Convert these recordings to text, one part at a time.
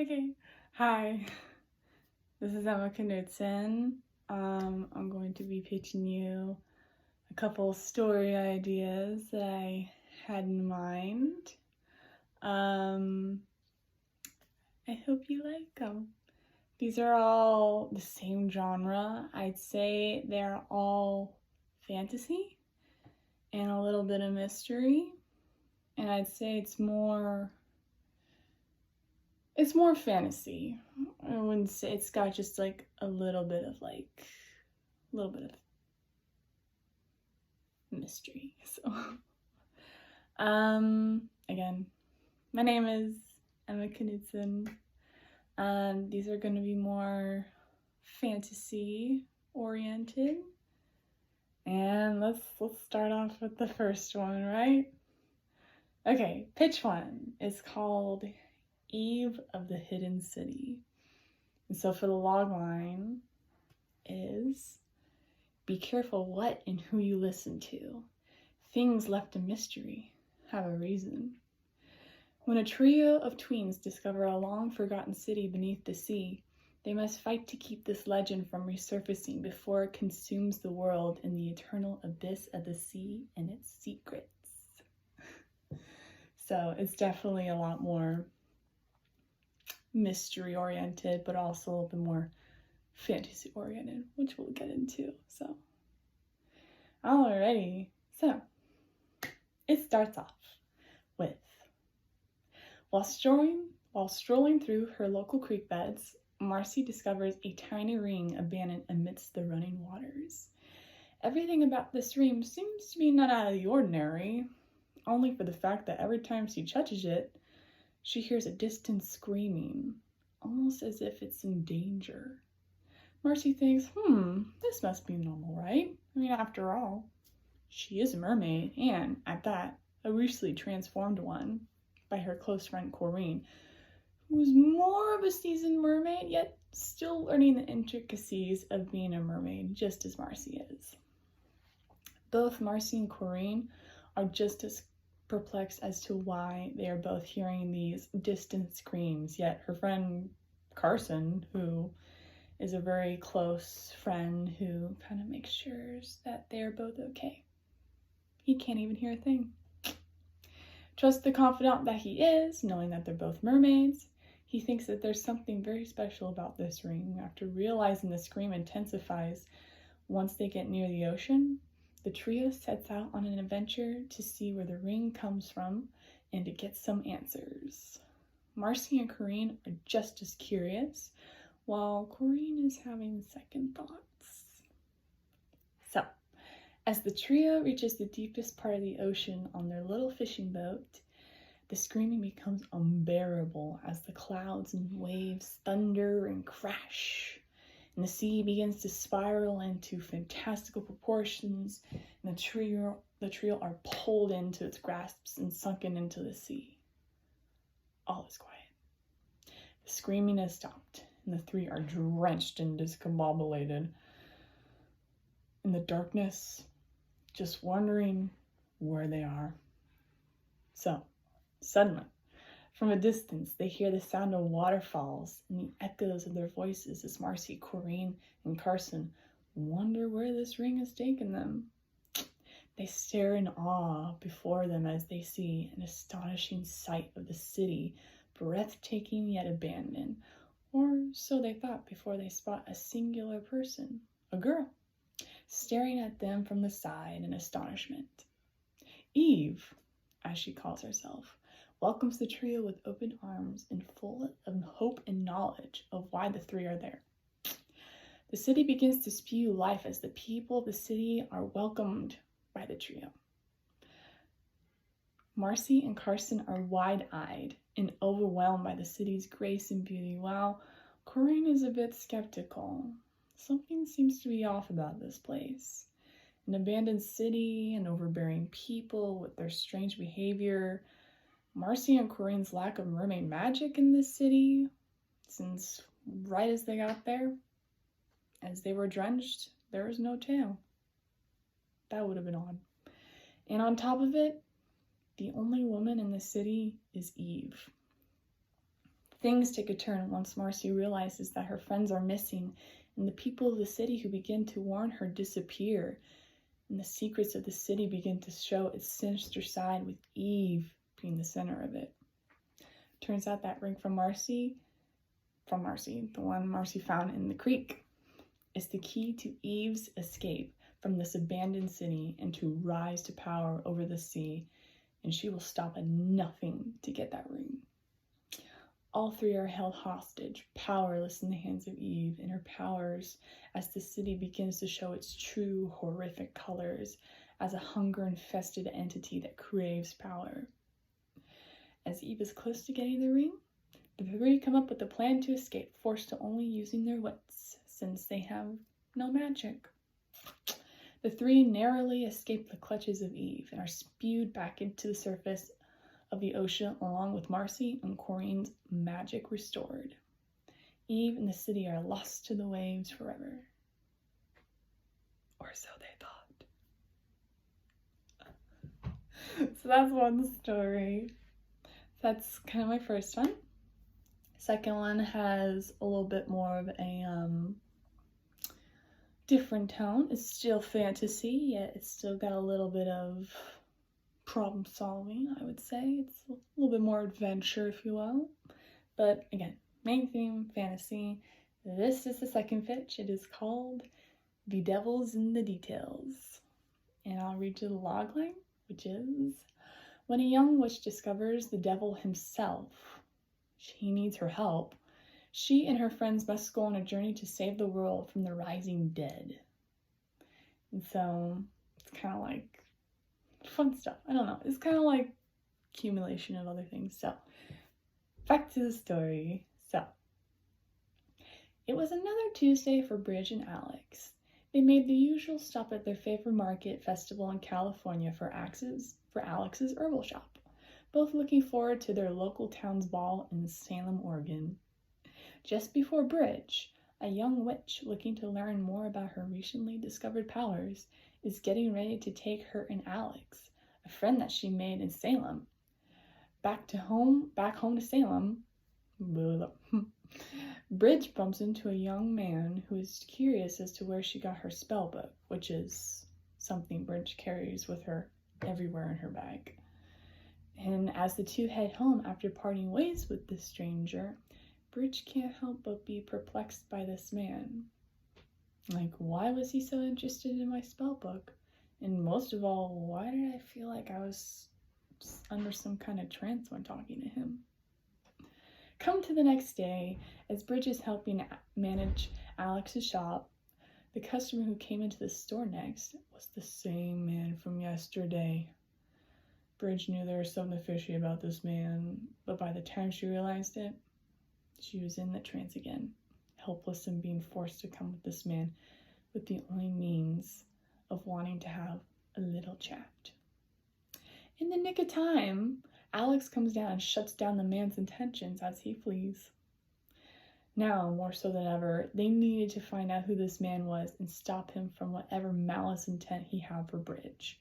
Okay. Hi, this is Emma Knudsen. I'm going to be pitching you a couple story ideas that I had in mind. I hope you like them. These are all the same genre. I'd say they're all fantasy and a little bit of mystery. And I'd say it's more fantasy. I wouldn't say it's got just like a little bit of mystery. So again, my name is Emma Knudsen. These are going to be more fantasy oriented. And let's start off with the first one, right? Okay, pitch one is called Eve of the Hidden City. And so for the logline is, be careful what and who you listen to. Things left a mystery have a reason. When a trio of tweens discover a long-forgotten city beneath the sea, they must fight to keep this legend from resurfacing before it consumes the world in the eternal abyss of the sea and its secrets. So it's definitely a lot more mystery-oriented, but also a little bit more fantasy-oriented, which we'll get into. So, alrighty. So, it starts off with, while strolling through her local creek beds, Marcy discovers a tiny ring abandoned amidst the running waters. Everything about this ring seems to be not out of the ordinary, only for the fact that every time she touches it, she hears a distant screaming, almost as if it's in danger. Marcy thinks, this must be normal, right? I mean, after all, she is a mermaid, and, at that, a recently transformed one by her close friend Corinne, who's more of a seasoned mermaid, yet still learning the intricacies of being a mermaid, just as Marcy is. Both Marcy and Corinne are just as perplexed as to why they are both hearing these distant screams, yet her friend Carson, who is a very close friend who kind of makes sure that they're both okay, he can't even hear a thing. Just the confidant that he is, knowing that they're both mermaids, he thinks that there's something very special about this ring. After realizing the scream intensifies once they get near the ocean, the trio sets out on an adventure to see where the ring comes from and to get some answers. Marcy and Corinne are just as curious, while Corinne is having second thoughts. So, as the trio reaches the deepest part of the ocean on their little fishing boat, the screaming becomes unbearable as the clouds and waves thunder and crash, and the sea begins to spiral into fantastical proportions, and the trio are pulled into its grasps and sunken into the sea. All is quiet. The screaming has stopped, and the three are drenched and discombobulated in the darkness, just wondering where they are. So, suddenly, from a distance, they hear the sound of waterfalls and the echoes of their voices as Marcy, Corinne, and Carson wonder where this ring has taken them. They stare in awe before them as they see an astonishing sight of the city, breathtaking yet abandoned, or so they thought before they spot a singular person, a girl, staring at them from the side in astonishment. Eve, as she calls herself, welcomes the trio with open arms and full of hope and knowledge of why the three are there. The city begins to spew life as the people of the city are welcomed by the trio. Marcy and Carson are wide-eyed and overwhelmed by the city's grace and beauty, while Corinne is a bit skeptical. Something seems to be off about this place. An abandoned city and overbearing people with their strange behavior. Marcy and Corinne's lack of mermaid magic in this city, since right as they got there, as they were drenched, there was no tail. That would have been odd. And on top of it, the only woman in the city is Eve. Things take a turn once Marcy realizes that her friends are missing, and the people of the city who begin to warn her disappear, and the secrets of the city begin to show its sinister side, with Eve being the center of it. Turns out that ring from Marcy, the one Marcy found in the creek, is the key to Eve's escape from this abandoned city and to rise to power over the sea, and she will stop at nothing to get that ring. All three are held hostage, powerless in the hands of Eve and her powers, as the city begins to show its true horrific colors as a hunger-infested entity that craves power. As Eve is close to getting the ring, the three come up with a plan to escape, forced to only using their wits, since they have no magic. The three narrowly escape the clutches of Eve and are spewed back into the surface of the ocean, along with Marcy and Corinne's magic restored. Eve and the city are lost to the waves forever. Or so they thought. So that's one story. That's kind of my first one. Second one has a little bit more of a different tone. It's still fantasy, yet it's still got a little bit of problem solving, I would say. It's a little bit more adventure, if you will. But again, main theme, fantasy. This is the second pitch. It is called The Devil's in the Details. And I'll read you the logline, which is, when a young witch discovers the devil himself, she needs her help. She and her friends must go on a journey to save the world from the rising dead. And so it's kind of like fun stuff. I don't know. It's kind of like accumulation of other things. So back to the story. So it was another Tuesday for Bridge and Alex. They made the usual stop at their favorite market festival in California for Alex's herbal shop, both looking forward to their local town's ball in Salem, Oregon. Just before Bridge, a young witch looking to learn more about her recently discovered powers is getting ready to take her and Alex, a friend that she made in Salem, back home to Salem. Bridge bumps into a young man who is curious as to where she got her spell book, which is something Bridge carries with her everywhere in her bag. And as the two head home after parting ways with this stranger, Bridge can't help but be perplexed by this man. Like, why was he so interested in my spell book? And most of all, why did I feel like I was under some kind of trance when talking to him? Come to the next day, as Bridge is helping manage Alex's shop, the customer who came into the store next was the same man from yesterday. Bridge knew there was something fishy about this man, but by the time she realized it, she was in the trance again, helpless and being forced to come with this man with the only means of wanting to have a little chat. In the nick of time, Alex comes down and shuts down the man's intentions as he flees. Now, more so than ever, they needed to find out who this man was and stop him from whatever malice intent he had for Bridge.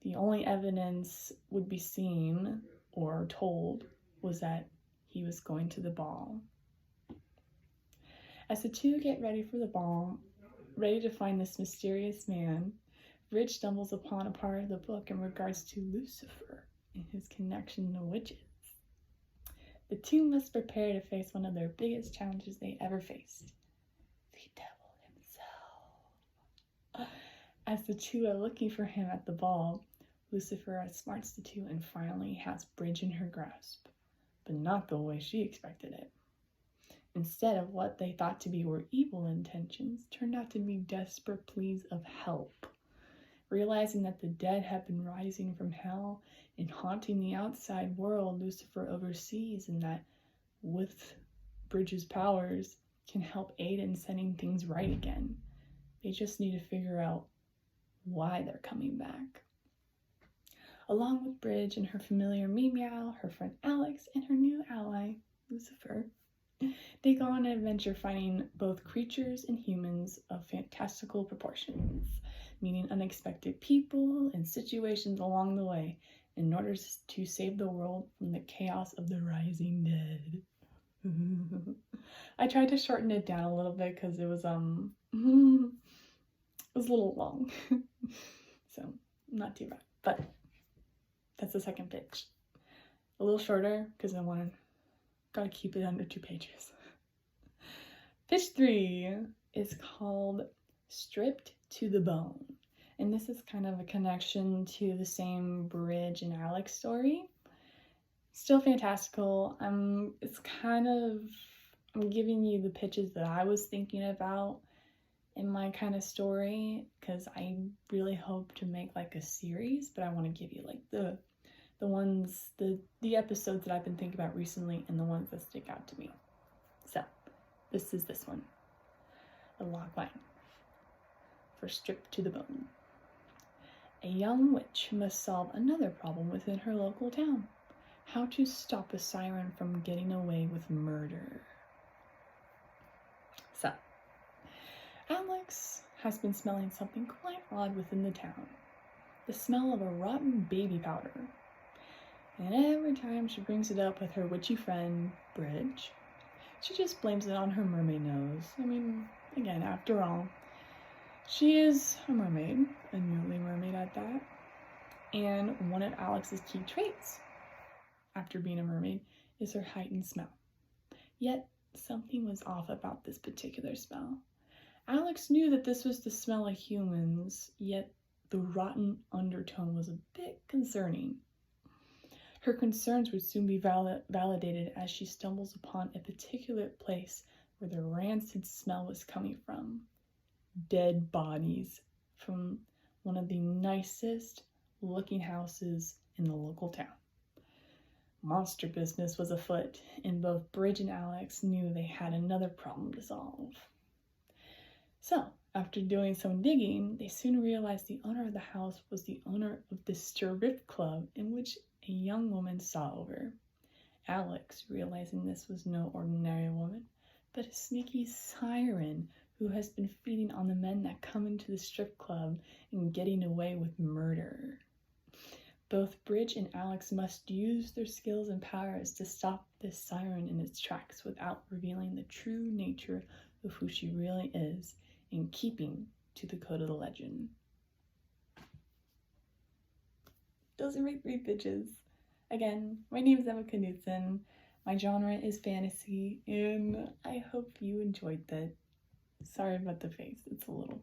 The only evidence would be seen or told was that he was going to the ball. As the two get ready for the ball, ready to find this mysterious man, Bridge stumbles upon a part of the book in regards to Lucifer and his connection to witches. The two must prepare to face one of their biggest challenges they ever faced, the devil himself. As the two are looking for him at the ball, Lucifer outsmarts the two and finally has Bridge in her grasp, but not the way she expected it. Instead of what they thought to be were evil intentions, turned out to be desperate pleas of help. Realizing that the dead have been rising from hell and haunting the outside world Lucifer oversees, and that with Bridge's powers can help aid in setting things right again. They just need to figure out why they're coming back. Along with Bridge and her familiar Meow, her friend Alex, and her new ally, Lucifer, they go on an adventure finding both creatures and humans of fantastical proportions, meeting unexpected people and situations along the way in order to save the world from the chaos of the rising dead. I tried to shorten it down a little bit because it was it was a little long. So not too bad. But that's the second pitch. A little shorter because I gotta keep it under 2 pages. Pitch 3 is called Stripped to the Bone. And this is kind of a connection to the same Bridge and Alex story. Still fantastical. I'm giving you the pitches that I was thinking about in my kind of story, because I really hope to make like a series, but I want to give you like the ones, the episodes that I've been thinking about recently and the ones that stick out to me. So this is this one. The logline for Stripped to the Bone. A young witch must solve another problem within her local town. How to stop a siren from getting away with murder. So, Alex has been smelling something quite odd within the town. The smell of a rotten baby powder. And every time she brings it up with her witchy friend, Bridge, she just blames it on her mermaid nose. I mean, again, after all, she is a mermaid, a newly mermaid at that, and one of Alex's key traits, after being a mermaid, is her heightened smell. Yet, something was off about this particular smell. Alex knew that this was the smell of humans, yet the rotten undertone was a bit concerning. Her concerns would soon be validated as she stumbles upon a particular place where the rancid smell was coming from. Dead bodies from one of the nicest looking houses in the local town. Monster business was afoot, and both Bridge and Alex knew they had another problem to solve. So, after doing some digging, they soon realized the owner of the house was the owner of the strip club in which a young woman saw over. Alex, realizing this was no ordinary woman, but a sneaky siren who has been feeding on the men that come into the strip club and getting away with murder. Both Bridge and Alex must use their skills and powers to stop this siren in its tracks without revealing the true nature of who she really is, in keeping to the code of the legend. Those are my 3 pitches. Again, my name is Emma Knudsen. My genre is fantasy, and I hope you enjoyed that. Sorry about the face, it's a little